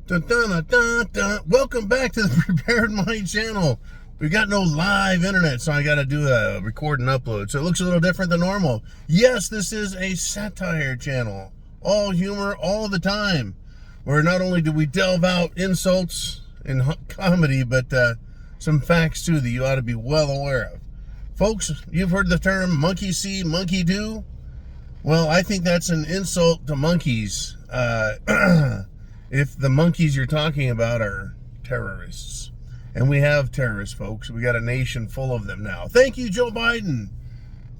Dun, dun, dun, dun, dun. Welcome back to the Prepared Mind channel. We got no live internet, so I got to do a record and upload. So it looks a little different than normal. Yes, this is a satire channel. All humor, all the time. Where not only do we delve out insults and comedy, but some facts too that you ought to be well aware of. Folks, you've heard the term monkey see, monkey do. Well, I think that's an insult to monkeys. If the monkeys you're talking about are terrorists. And we have terrorists, folks. We got a nation full of them now. Thank you, Joe Biden.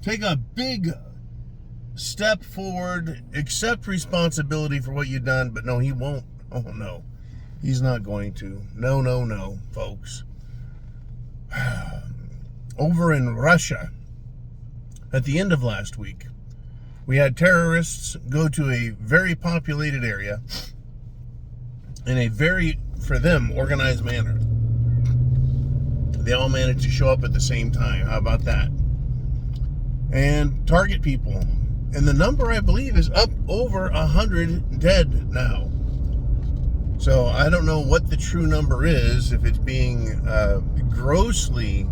Take a big step forward. Accept responsibility for what you've done. But no, he won't. Oh, no. He's not going to. No, folks. Over in Russia, at the end of last week, we had terrorists go to a very populated area in a very, for them, organized manner. They all managed to show up at the same time. How about that? And target people. And the number, I believe, is up over 100 dead now. So I don't know what the true number is, if it's being grossly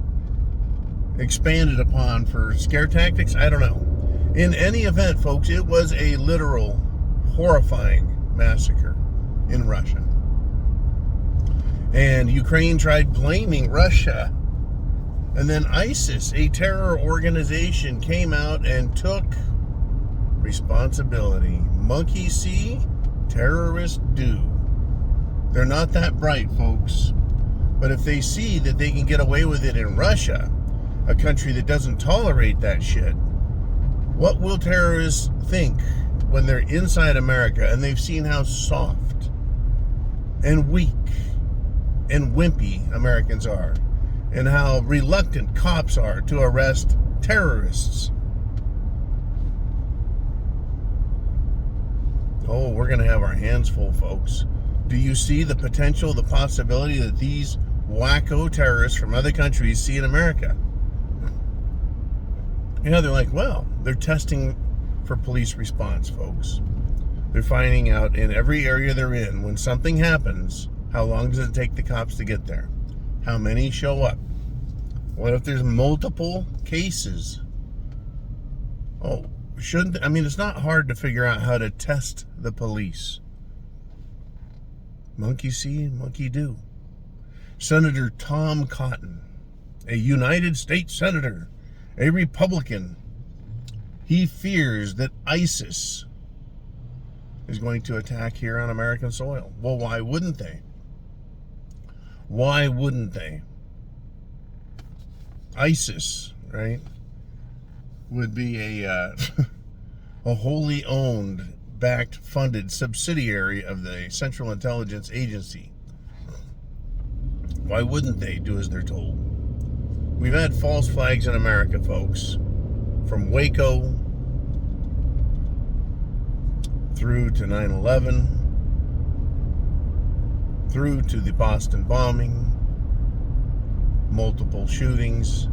expanded upon for scare tactics. I don't know. In any event, folks, it was a literal, horrifying massacre in Russia. And Ukraine tried blaming Russia. And then ISIS, a terror organization, came out and took responsibility. Monkey see, terrorists do. They're not that bright, folks. But if they see that they can get away with it in Russia, a country that doesn't tolerate that shit, what will terrorists think when they're inside America and they've seen how soft and weak and wimpy Americans are, and how reluctant cops are to arrest terrorists? Oh, we're going to have our hands full, folks. Do you see the potential, the possibility that these wacko terrorists from other countries see in America? They're like, well, they're testing for police response, folks. They're finding out in every area they're in, when something happens, how long does it take the cops to get there? How many show up? What if there's multiple cases? Oh, it's not hard to figure out how to test the police. Monkey see, monkey do. Senator Tom Cotton, a United States Senator, a Republican, he fears that ISIS is going to attack here on American soil. Well, why wouldn't they? Why wouldn't they? ISIS, right, would be a wholly owned, backed, funded subsidiary of the Central Intelligence Agency. Why wouldn't they do as they're told? We've had false flags in America, folks, from Waco through to 9/11, through to the Boston bombing, multiple shootings,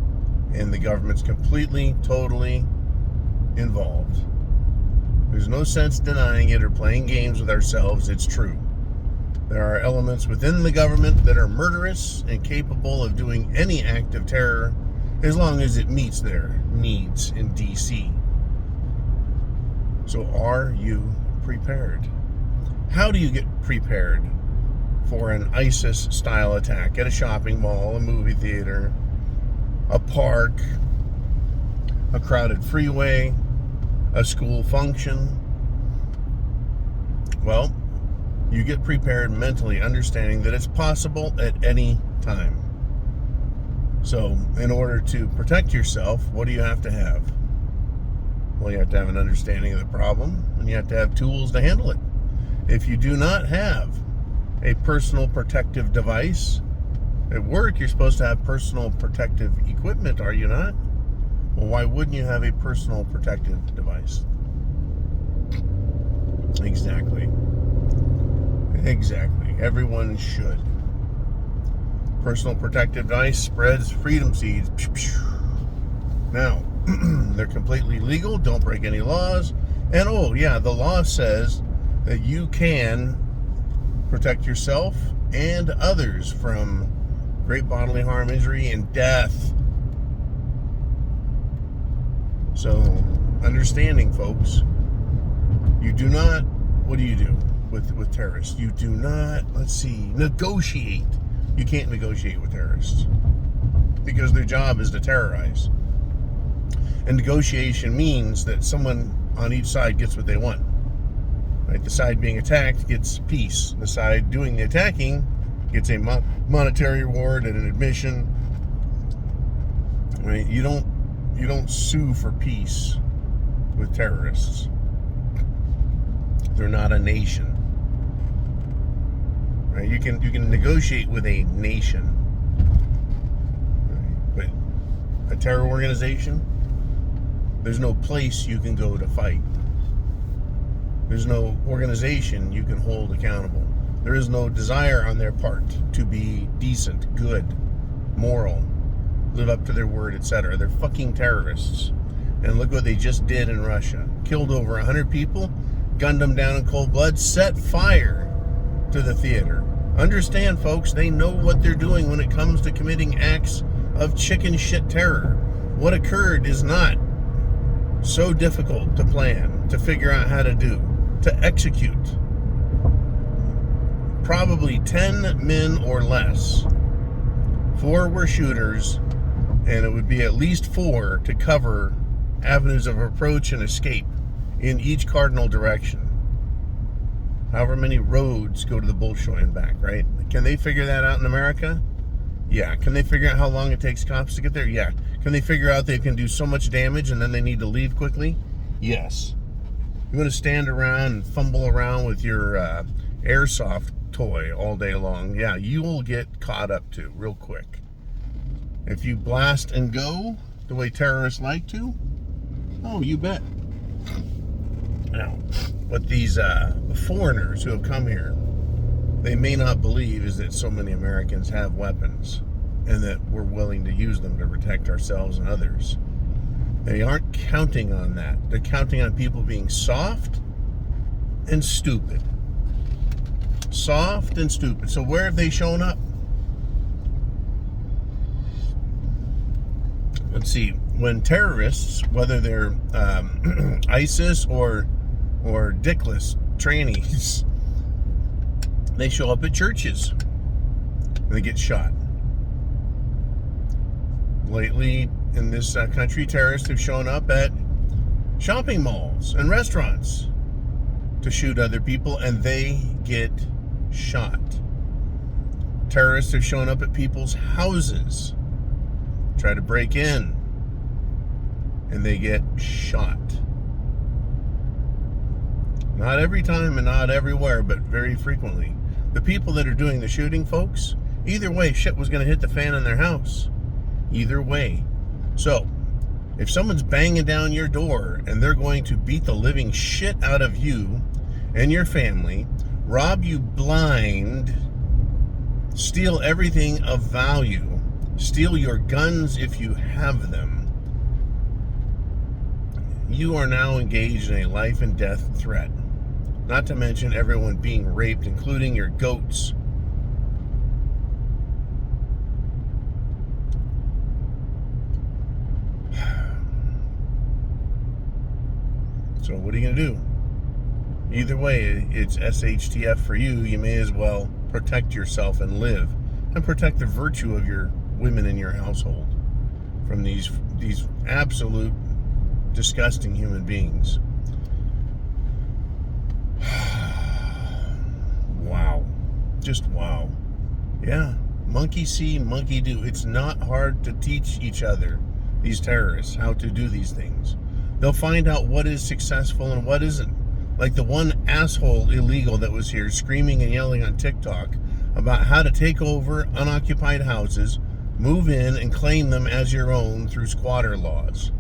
and the government's completely, totally involved. There's no sense denying it or playing games with ourselves. It's true. There are elements within the government that are murderous and capable of doing any act of terror as long as it meets their needs in D.C. So are you prepared? How do you get prepared for an ISIS-style attack at a shopping mall, a movie theater, a park, a crowded freeway, a school function? Well, you get prepared mentally, understanding that it's possible at any time. So, in order to protect yourself, what do you have to have? Well, you have to have an understanding of the problem, and you have to have tools to handle it. If you do not have a personal protective device, at work you're supposed to have personal protective equipment, are you not? Well, why wouldn't you have a personal protective device? Exactly. Everyone should. Personal protective device spreads freedom seeds. Now, they're completely legal. Don't break any laws. And oh yeah, the law says that you can Protect yourself and others from great bodily harm, injury, and death. So, understanding, folks, you do not, what do you do with terrorists? You do not, negotiate. You can't negotiate with terrorists because their job is to terrorize. And negotiation means that someone on each side gets what they want. Right? The side being attacked gets peace. The side doing the attacking gets a monetary reward and an admission. Right? You don't sue for peace with terrorists. They're not a nation. Right? You can negotiate with a nation. Right? But a terror organization, there's no place you can go to fight. There's no organization you can hold accountable. There is no desire on their part to be decent, good, moral, live up to their word, etc. They're fucking terrorists. And look what they just did in Russia. Killed over 100 people, gunned them down in cold blood, set fire to the theater. Understand, folks, they know what they're doing when it comes to committing acts of chicken shit terror. What occurred is not so difficult to plan, to figure out how to do, to execute. Probably 10 men or less. 4 were shooters, and it would be at least 4 to cover avenues of approach and escape in each cardinal direction. However many roads go to the Bolshoi and back, right? Can they figure that out in America? Yeah. Can they figure out how long it takes cops to get there? Yeah. Can they figure out they can do so much damage and then they need to leave quickly? Yes. You want to stand around and fumble around with your airsoft toy all day long? Yeah, you will get caught up to real quick. If you blast and go the way terrorists like to, oh, you bet. Now, what these foreigners who have come here, they may not believe is that so many Americans have weapons and that we're willing to use them to protect ourselves and others. They aren't counting on that. They're counting on people being soft and stupid. Soft and stupid. So where have they shown up? Let's see. When terrorists, whether they're ISIS or dickless trannies, they show up at churches and they get shot. Lately in this country, terrorists have shown up at shopping malls and restaurants to shoot other people, and they get shot. Terrorists have shown up at people's houses, try to break in, and they get shot. Not every time and not everywhere, but very frequently. The people that are doing the shooting, folks, either way, shit was going to hit the fan in their house. Either way. So, if someone's banging down your door and they're going to beat the living shit out of you and your family, rob you blind, steal everything of value, steal your guns if you have them, you are now engaged in a life and death threat. Not to mention everyone being raped, including your goats. So what are you going to do? Either way, it's SHTF for you. You may as well protect yourself and live, and protect the virtue of your women in your household from these absolute disgusting human beings. Wow. Just wow. Yeah. Monkey see, monkey do. It's not hard to teach each other, these terrorists, how to do these things. They'll find out what is successful and what isn't. Like the one asshole illegal that was here screaming and yelling on TikTok about how to take over unoccupied houses, move in, and claim them as your own through squatter laws.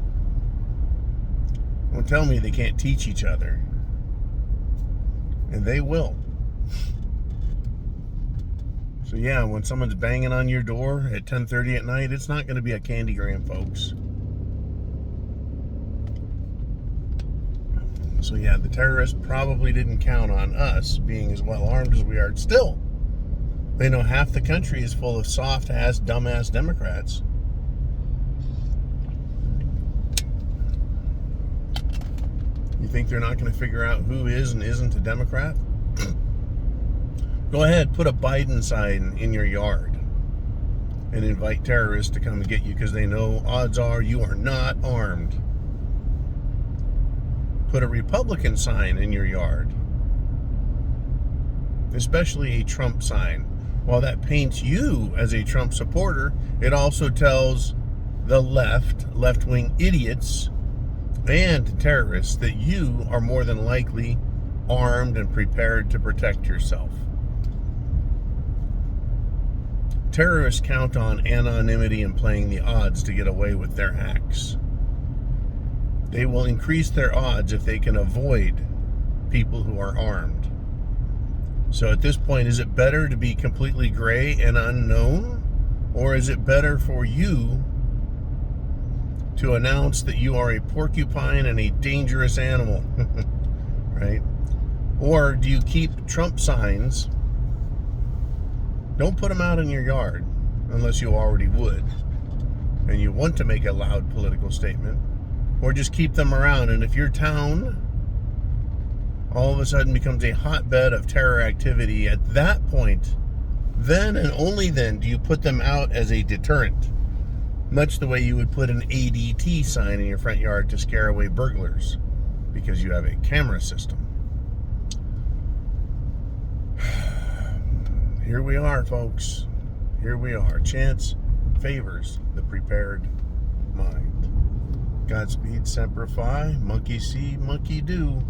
Don't tell me they can't teach each other. And they will. So yeah, when someone's banging on your door at 10:30 at night, it's not going to be a candygram, folks. So yeah, the terrorists probably didn't count on us being as well armed as we are. Still, they know half the country is full of soft-ass, dumbass Democrats. You think they're not going to figure out who is and isn't a Democrat? Go ahead, put a Biden sign in your yard and invite terrorists to come and get you, because they know odds are you are not armed. Put a Republican sign in your yard, especially a Trump sign. While that paints you as a Trump supporter, it also tells the left-wing idiots and terrorists that you are more than likely armed and prepared to protect yourself. Terrorists count on anonymity and playing the odds to get away with their acts. They will increase their odds if they can avoid people who are armed. So at this point, is it better to be completely gray and unknown? Or is it better for you to announce that you are a porcupine and a dangerous animal? Right? Or do you keep Trump signs? Don't put them out in your yard unless you already would and you want to make a loud political statement. Or just keep them around, and if your town all of a sudden becomes a hotbed of terror activity, at that point, then and only then do you put them out as a deterrent, much the way you would put an ADT sign in your front yard to scare away burglars, because you have a camera system. Here we are, folks. Here we are. Chance favors the prepared mind. Godspeed, Semper Fi, monkey see, monkey do.